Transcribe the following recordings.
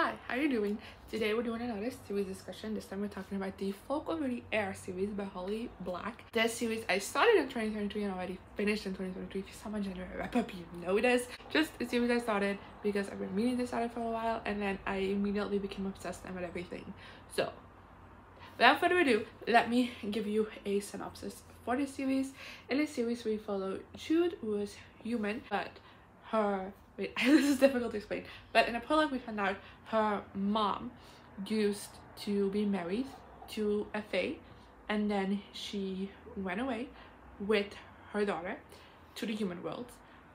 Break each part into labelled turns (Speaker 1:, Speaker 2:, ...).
Speaker 1: Hi, how are you doing? Today we're doing another series discussion. This time we're talking about the Folk Over the Air series by Holly Black. This series I started in 2023 and already finished in 2023. If you saw my January wrap-up, you know this. Just a series I started because I've been meaning to start it for a while, and then I immediately became obsessed with everything. So without further ado, let me give you a synopsis for this series. In this series we follow Jude, who is human, but her this is difficult to explain, but in a prologue we found out her mom used to be married to a fae, and then she went away with her daughter to the human world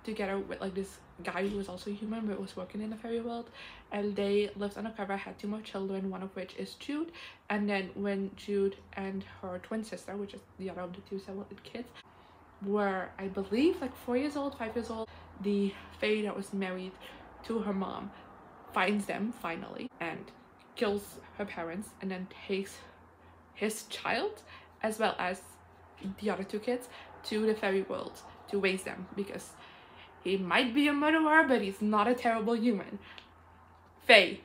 Speaker 1: together with like this guy who was also human but was working in the fairy world, and they lived undercover, had 2 more children, one of which is Jude. And then when Jude and her twin sister, which is the other of the 2 separate kids, were I believe like 4 years old, 5 years old, the fae that was married to her mom finds them finally and kills her parents, and then takes his child as well as the other 2 kids to the fairy world to raise them, because he might be a murderer but he's not a terrible human. Fae.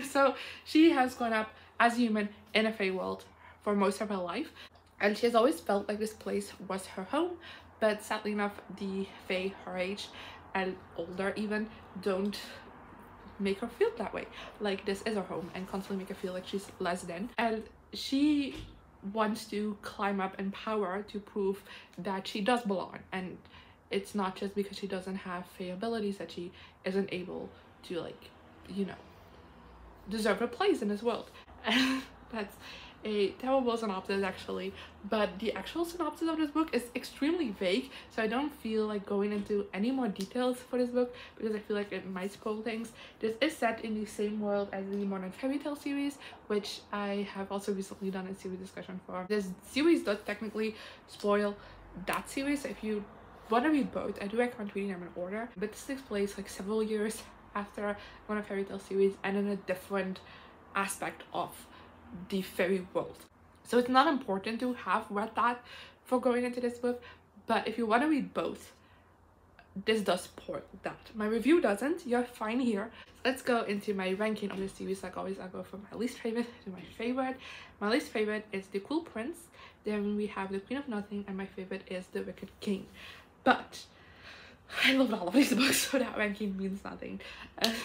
Speaker 1: So she has grown up as a human in a fae world for most of her life, and she has always felt like this place was her home. But sadly enough, the fae her age and older even don't make her feel that way, like this is her home, and constantly make her feel like she's less than. And she wants to climb up in power to prove that she does belong, and it's not just because she doesn't have fae abilities that she isn't able to, like, you know, deserve a place in this world. That's a terrible synopsis actually, but the actual synopsis of this book is extremely vague, so I don't feel like going into any more details for this book because I feel like it might spoil things. This is set in the same world as the Modern Fairy Tale series, which I have also recently done a series discussion for. This series does technically spoil that series, so if you want to read both, I do recommend reading them in order. But this takes place like several years after Modern Fairy Tale series and in a different aspect of the fairy world, so it's not important to have read that for going into this book. But if you want to read both, this does support that. My review doesn't. You're fine here. Let's go into my ranking of this series. Like always, I'll go from my least favorite to my favorite. My least favorite is The Cruel Prince, then we have The Queen of Nothing, and my favorite is The Wicked King. But I loved all of these books, so that ranking means nothing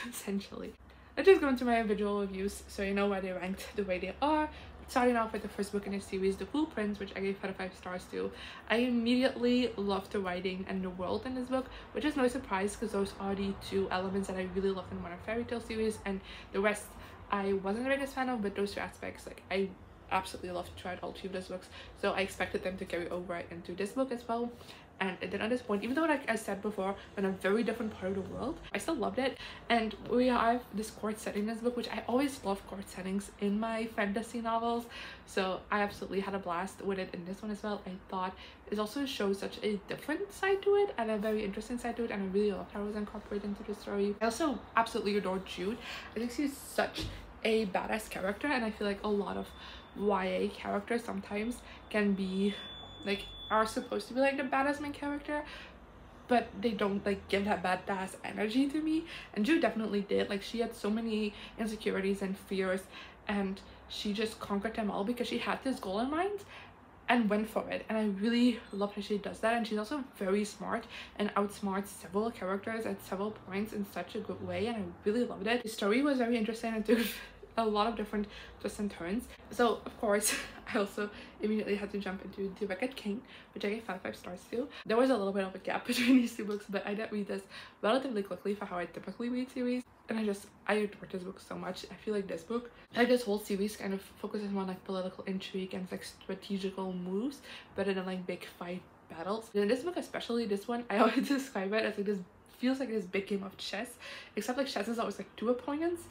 Speaker 1: essentially. Let's just go into my individual reviews so you know why they ranked the way they are. Starting off with the first book in this series, The Cruel Prince, which I gave 5 out of 5 stars to. I immediately loved the writing and the world in this book, which is no surprise because those are the 2 elements that I really love in Modern Fairy Tale series, and the rest I wasn't the biggest fan of, but those 2 aspects, like, I absolutely loved throughout all 2 of those books, so I expected them to carry over into this book as well. And it did at this point, even though, like I said before, in a very different part of the world, I still loved it. And we have this court setting in this book, which I always love court settings in my fantasy novels, so I absolutely had a blast with it in this one as well. I thought it also shows such a different side to it and a very interesting side to it, and I really loved how it was incorporated into the story. I also absolutely adore Jude. I think she's such a badass character, and I feel like a lot of YA characters sometimes can be like, are supposed to be like the badass main character, but they don't like give that badass energy to me, and Jude definitely did. Like, she had so many insecurities and fears, and she just conquered them all because she had this goal in mind and went for it, and I really love how she does that. And she's also very smart and outsmarts several characters at several points in such a good way, and I really loved it. The story was very interesting and took a lot of different twists and turns. So of course I also immediately had to jump into The Wicked King, which I gave 5 out of 5 stars to. There was a little bit of a gap between these 2 books, but I did read this relatively quickly for how I typically read series, and I adore this book so much. I feel like this book, like this whole series, kind of focuses more on like political intrigue and like strategical moves better than like big fight battles. And in this book, especially this one, I always describe it as like this feels like this big game of chess, except like chess is always like 2 opponents.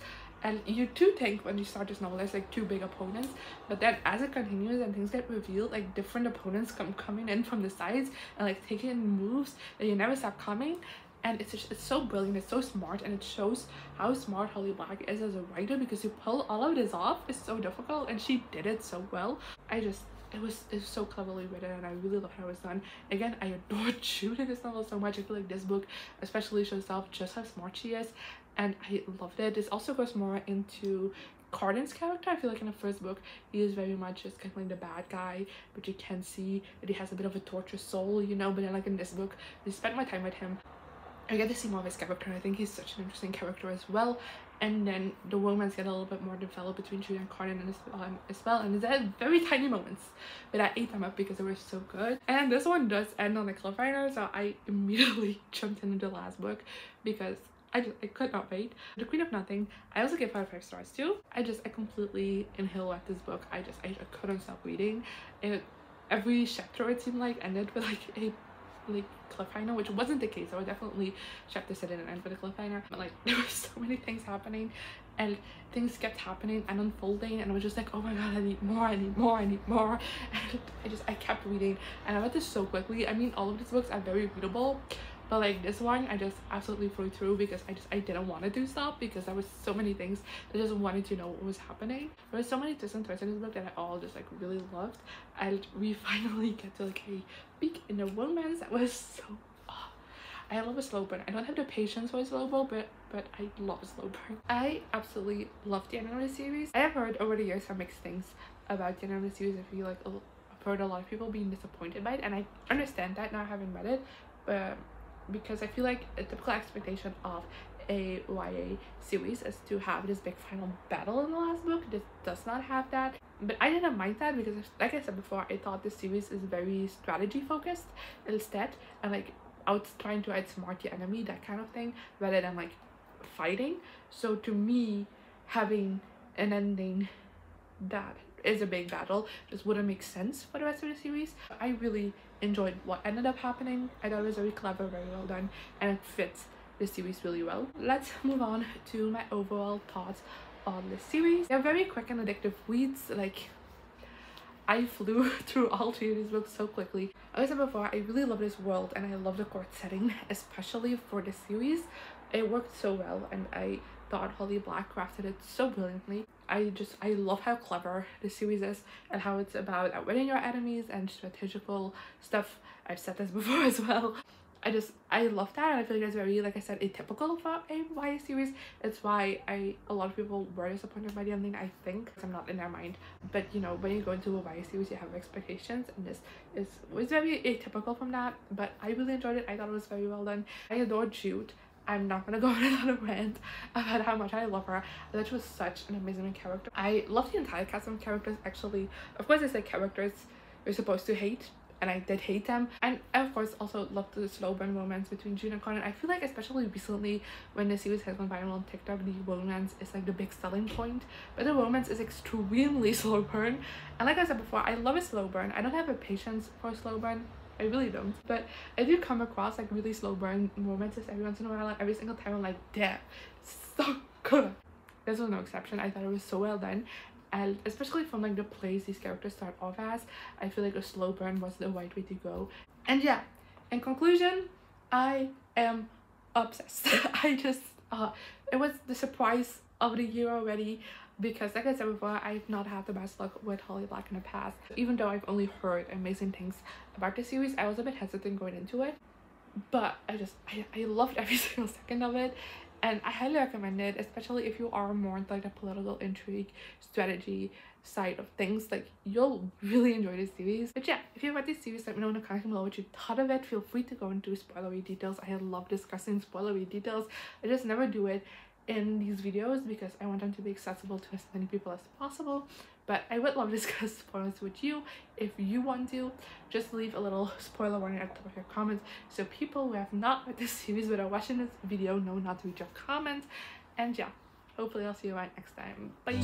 Speaker 1: And you do think when you start this novel there's like 2 big opponents, but then as it continues and things get revealed, like different opponents coming in from the sides and like taking moves that you never saw coming. And it's so brilliant, it's so smart, and it shows how smart Holly Black is as a writer, because to pull all of this off is so difficult, and she did it so well. It was so cleverly written, and I really love how it was done. Again, I adore Jude in this novel so much. I feel like this book especially shows off just how smart she is, and I loved it. This also goes more into Cardin's character. I feel like in the first book he is very much just kind of like the bad guy, but you can see that he has a bit of a tortured soul, you know. But then like in this book, I spent my time with him, I get to see more of his character, and I think he's such an interesting character as well. And then the romance get a little bit more developed between Jude and Cardin as well, and there's very tiny moments, but I ate them up because they were so good. And this one does end on a cliffhanger, so I immediately jumped into the last book because I could not wait. The Queen of Nothing, I also give 5 stars too. I completely inhaled at this book. I couldn't stop reading it. Every chapter it seemed like ended with like a cliffhanger, which wasn't the case. I would definitely chapter set in and end with a cliffhanger, but like there were so many things happening, and things kept happening and unfolding, and I was just like, oh my god, I need more, I need more, I need more. And I kept reading, and I read this so quickly. I mean, all of these books are very readable, but like this one I just absolutely flew through because I didn't want to stop, because there was so many things that I just wanted to know what was happening. There were so many twists and turns in this book that I all just like really loved, and we finally get to like a peek in the romance that was so I love a slow burn. I don't have the patience for a slow burn, but I love a slow burn. I absolutely love the end of the series. I have heard over the years some mixed things about the end of the series. I feel like I've heard a lot of people being disappointed by it, and I understand that now having read it, but because I feel like a typical expectation of a YA series is to have this big final battle in the last book. This does not have that, but I didn't mind that because, like I said before, I thought this series is very strategy focused instead, and like trying to outsmart the enemy, that kind of thing, rather than like fighting. So to me, having an ending that is a big battle just wouldn't make sense for the rest of the series. I really enjoyed what ended up happening. I thought it was very clever, very well done, and it fits the series really well. Let's move on to my overall thoughts on the series. They're very quick and addictive reads. Like, I flew through all 3 of these books so quickly. Like I said before, I really love this world, and I love the court setting, especially for this series. It worked so well, and I thought Holly Black crafted it so brilliantly. I love how clever the series is, and how it's about outwitting your enemies and strategical stuff. I've said this before as well. I love that, and I feel like it's very, like I said, atypical for a YA series. It's why a lot of people were disappointed by the ending, I think. I'm not in their mind, but you know, when you go into a YA series, you have expectations, and this was very atypical from that, but I really enjoyed it. I thought it was very well done. I adored Jude. I'm not gonna go on another rant about how much I love her. I thought she was such an amazing character. I love the entire cast of characters, actually. Of course, it's like characters you're supposed to hate, and I did hate them. And I of course also loved the slow burn romance between Jude and Cardin. I feel like especially recently, when the series has gone viral on TikTok, the romance is like the big selling point, but the romance is extremely slow burn. And like I said before, I love a slow burn. I don't have a patience for a slow burn, I really don't, but I do come across like really slow burn romances every once in a while. Like every single time I'm like, damn, so good. This was no exception. I thought it was so well done, and especially from like the place these characters start off as, I feel like a slow burn was the right way to go. And yeah, in conclusion, I am obsessed. It was the surprise of the year already, because like I said before, I've not had the best luck with Holly Black in the past. Even though I've only heard amazing things about the series, I was a bit hesitant going into it, but I loved every single second of it, and I highly recommend it, especially if you are more into like the political intrigue strategy side of things. Like, you'll really enjoy this series. But yeah, if you read this series, let me know in the comments below what you thought of it. Feel free to go into spoilery details. I love discussing spoilery details. I just never do it in these videos because I want them to be accessible to as many people as possible, but I would love to discuss spoilers with you. If you want to, just leave a little spoiler warning at the top of your comments, so people who have not read this series but are watching this video know not to read your comments. And yeah, hopefully I'll see you right next time. Bye.